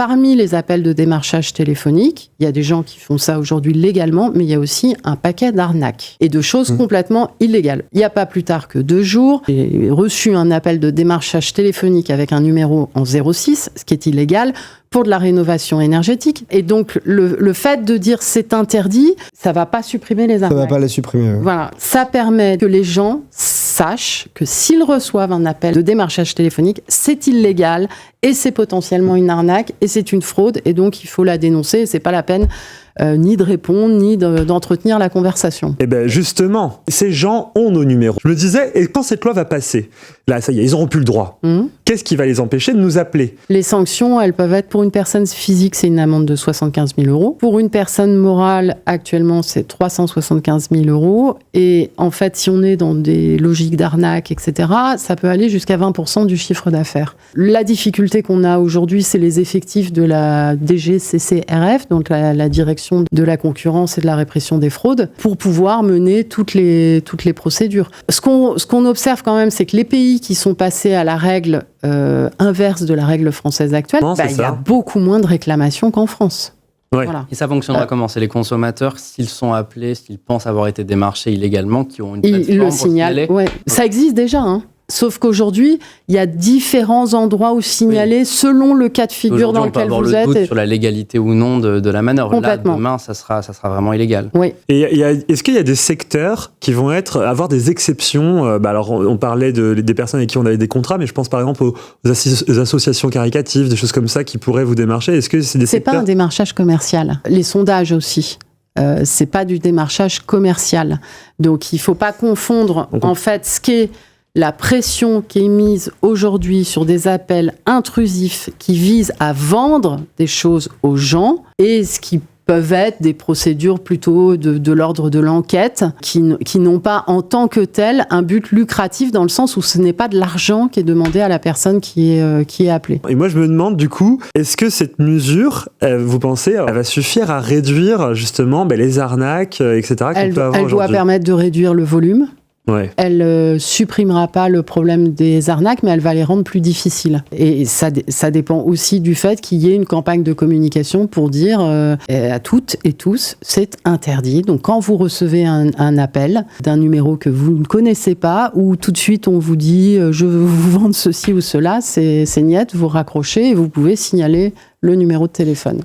parmi les appels de démarchage téléphonique, il y a des gens qui font ça aujourd'hui légalement, mais il y a aussi un paquet d'arnaques et de choses complètement illégales. Il n'y a pas plus tard que 2 jours, j'ai reçu un appel de démarchage téléphonique avec un numéro en 06, ce qui est illégal, pour de la rénovation énergétique. Et donc, le fait de dire c'est interdit, ça ne va pas supprimer les arnaques. Ça ne va pas les supprimer. Voilà. Ça permet que les gens sachent que s'ils reçoivent un appel de démarchage téléphonique, c'est illégal et c'est potentiellement une arnaque et c'est une fraude et donc il faut la dénoncer et c'est pas la peine ni de répondre, ni d'entretenir la conversation. Eh bien justement, ces gens ont nos numéros. Je me disais, et quand cette loi va passer, là ça y est, ils n'auront plus le droit. Qu'est-ce qui va les empêcher de nous appeler ? Les sanctions, elles peuvent être pour une personne physique, c'est une amende de 75 000 euros. Pour une personne morale, actuellement, c'est 375 000 euros. Et en fait, si on est dans des logiques d'arnaque, etc., ça peut aller jusqu'à 20% du chiffre d'affaires. La difficulté qu'on a aujourd'hui, c'est les effectifs de la DGCCRF, donc la direction de la concurrence et de la répression des fraudes, pour pouvoir mener toutes les procédures. Ce qu'on observe quand même, c'est que les pays qui sont passés à la règle inverse de la règle française actuelle, il y a beaucoup moins de réclamations qu'en France. Ouais. Voilà. Et ça fonctionnera comment ? C'est les consommateurs, s'ils sont appelés, s'ils pensent avoir été démarchés illégalement, qui ont une plateforme Ils le signalent. Ouais. Ça existe déjà, hein. Sauf qu'aujourd'hui, il y a différents endroits où signaler selon le cas de figure dans lequel vous êtes. Aujourd'hui, on peut avoir le doute sur la légalité ou non de la manœuvre. Là, demain, ça sera vraiment illégal. Oui. Et est-ce qu'il y a des secteurs qui vont avoir des exceptions ? Alors, on parlait des personnes avec qui on avait des contrats, mais je pense par exemple aux associations caritatives, des choses comme ça qui pourraient vous démarcher. Est-ce que c'est des secteurs ? C'est pas un démarchage commercial. Les sondages aussi. C'est pas du démarchage commercial. Donc, il faut pas confondre, en fait, ce qu'est la pression qui est mise aujourd'hui sur des appels intrusifs qui visent à vendre des choses aux gens et ce qui peuvent être des procédures plutôt de l'ordre de l'enquête qui n'ont pas en tant que tel un but lucratif dans le sens où ce n'est pas de l'argent qui est demandé à la personne qui est appelée. Et moi je me demande du coup, est-ce que cette mesure, vous pensez, elle va suffire à réduire justement les arnaques, etc. Elle doit permettre de réduire le volume. Ouais. Elle supprimera pas le problème des arnaques, mais elle va les rendre plus difficiles. Et ça dépend aussi du fait qu'il y ait une campagne de communication pour dire à toutes et tous, c'est interdit. Donc quand vous recevez un appel d'un numéro que vous ne connaissez pas, ou tout de suite on vous dit je veux vous vendre ceci ou cela, c'est niette, vous raccrochez et vous pouvez signaler le numéro de téléphone.